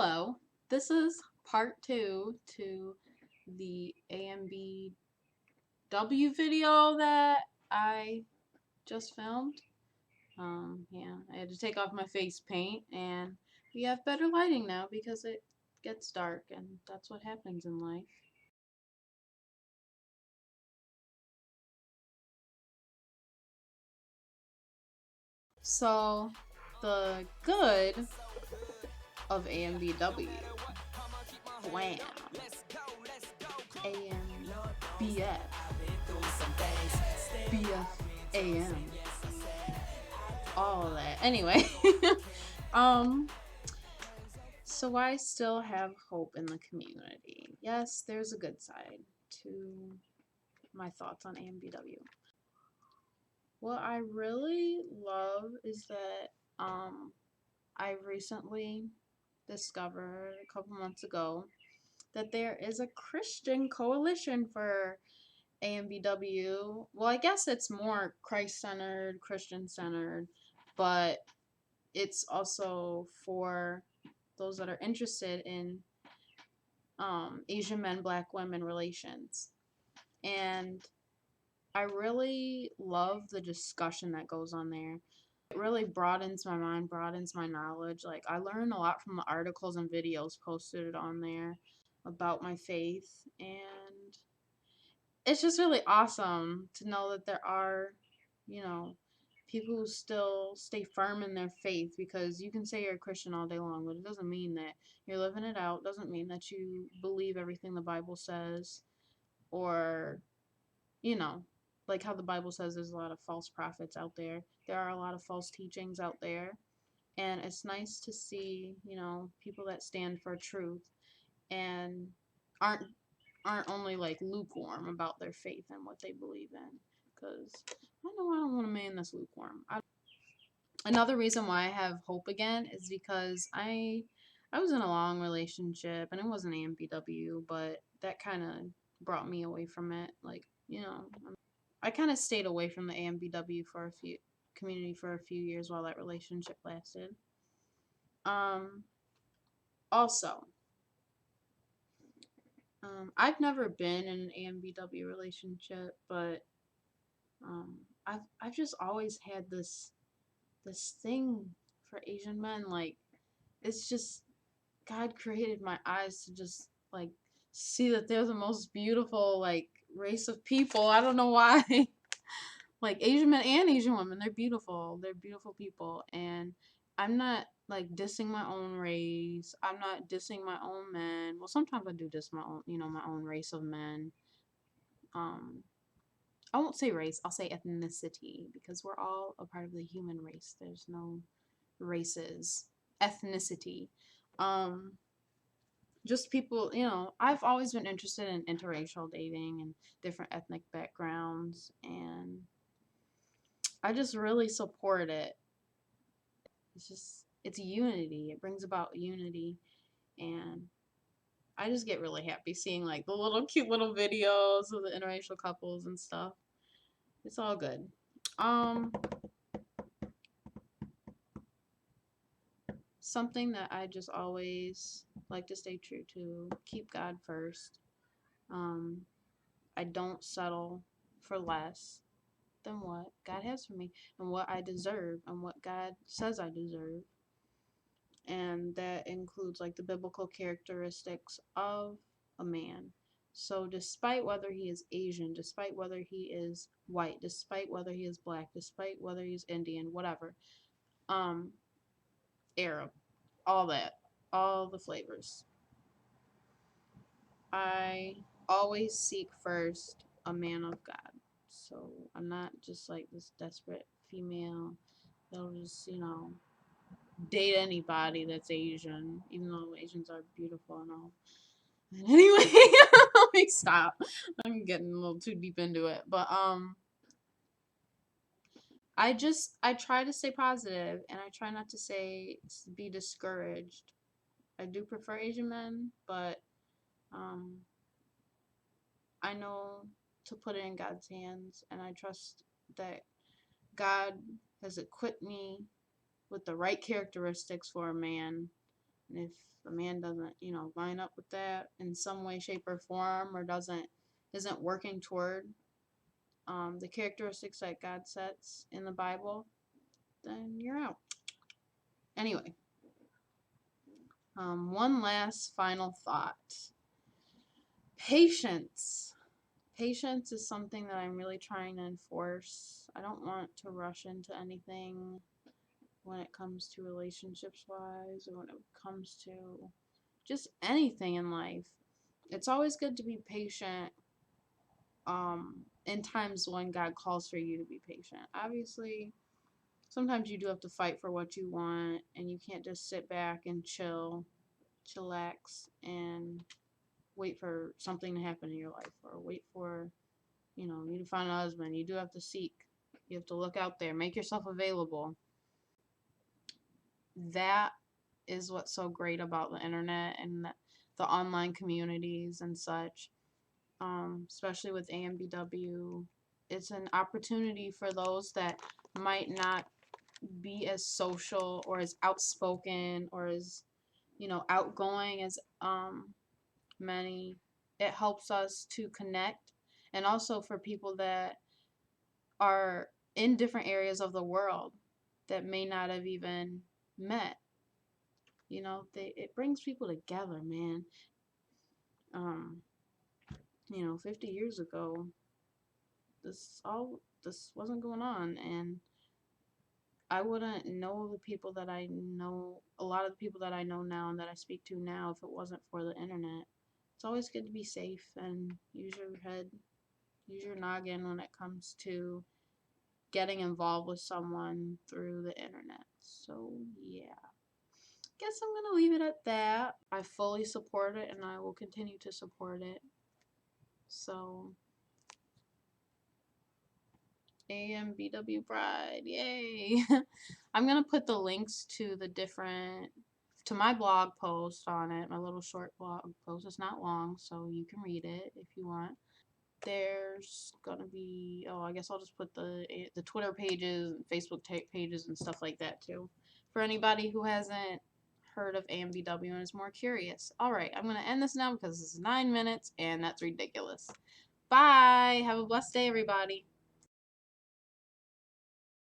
Hello, this is part two to the AMBW video that I just filmed. Yeah, I had to take off my face paint, and we have better lighting now because it gets dark, and that's what happens in life. So, the good of AMBW. Wham! AMBF. BFAM. All of that. Anyway, um, so I still have hope in the community. Yes, there's a good side to my thoughts on AMBW. What I really love is that I recently discovered a couple months ago that there is a Christian coalition for AMBW. Well, I guess it's more Christ-centered, Christian-centered, but it's also for those that are interested in Asian men, black women relations. And I really love the discussion that goes on there. It really broadens my mind, broadens my knowledge. Like, I learn a lot from the articles and videos posted on there about my faith. And it's just really awesome to know that there are, you know, people who still stay firm in their faith, because you can say you're a Christian all day long, but it doesn't mean that you're living it out, doesn't mean that you believe everything the Bible says, or, you know, like how the Bible says there's a lot of false prophets out there. There are a lot of false teachings out there, and it's nice to see, people that stand for truth and aren't aren't only like lukewarm about their faith and what they believe in. Because I know I don't want a man that's lukewarm. Another reason why I have hope again is because I was in a long relationship, and it wasn't AMBW, but that kind of brought me away from it. Like, I kind of stayed away from the AMBW for a few community for a few years while that relationship lasted. Um, Also, I've never been in an AMBW relationship, but I've just always had this thing for Asian men. Like, it's just God created my eyes to just like see that they're the most beautiful like race of people. I don't know why. Like, Asian men and Asian women, they're beautiful. They're beautiful people, and I'm not like dissing my own race. I'm not dissing my own men. Well, sometimes I do diss my own, my own race of men. Um, I won't say race. I'll say ethnicity, because we're all a part of the human race. There's no races. Ethnicity. Um, just people, I've always been interested in interracial dating and different ethnic backgrounds, and I just really support it. It's unity. It brings about unity, and I just get really happy seeing like the little cute little videos of the interracial couples and stuff. It's all good. Um, Something that I just always like to stay true to: keep God first. Um, I don't settle for less than what God has for me and what I deserve and what God says I deserve. And that includes like the biblical characteristics of a man. So despite whether he is Asian, despite whether he is white, despite whether he is black, despite whether he's Indian, whatever, um, Arab, all that, all the flavors, I always seek first a man of God. So I'm not just like this desperate female that'll just, date anybody that's Asian, even though Asians are beautiful and all. Anyway, let me stop. I'm getting a little too deep into it. But I try to stay positive, and I try not to be discouraged. I do prefer Asian men, but um I know to put it in God's hands, and I trust that God has equipped me with the right characteristics for a man And if a man doesn't, line up with that in some way, shape, or form, or isn't working toward the characteristics that God sets in the Bible, then you're out. Anyway, one last final thought. Patience. Patience is something that I'm really trying to enforce. I don't want to rush into anything when it comes to relationships wise, or when it comes to just anything in life. It's always good to be patient in times when God calls for you to be patient. Obviously, sometimes you do have to fight for what you want, and you can't just sit back and chillax, and wait for something to happen in your life, or wait for, you to find a husband. You do have to seek. You have to look out there, make yourself available. That is what's so great about the internet and the online communities and such, especially with AMBW. It's an opportunity for those that might not be as social or as outspoken or as, outgoing as many. It helps us to connect, and also for people that are in different areas of the world that may not have even met. It brings people together, man. Um, 50 years ago, this wasn't going on, and I wouldn't know the people that I know, a lot of the people that I know now and that I speak to now, if it wasn't for the internet. It's always good to be safe and use your head, use your noggin when it comes to getting involved with someone through the internet. So, yeah. Guess I'm going to leave it at that. I fully support it, and I will continue to support it. So, AMBW Pride, yay! I'm gonna put the links to my blog post on it, my little short blog post. It's not long, so you can read it if you want. There's gonna be, I guess I'll just put the Twitter pages and Facebook pages and stuff like that too, for anybody who hasn't heard of AMBW and is more curious. All right, I'm gonna end this now because this is 9 minutes and that's ridiculous. Bye. Have a blessed day, everybody.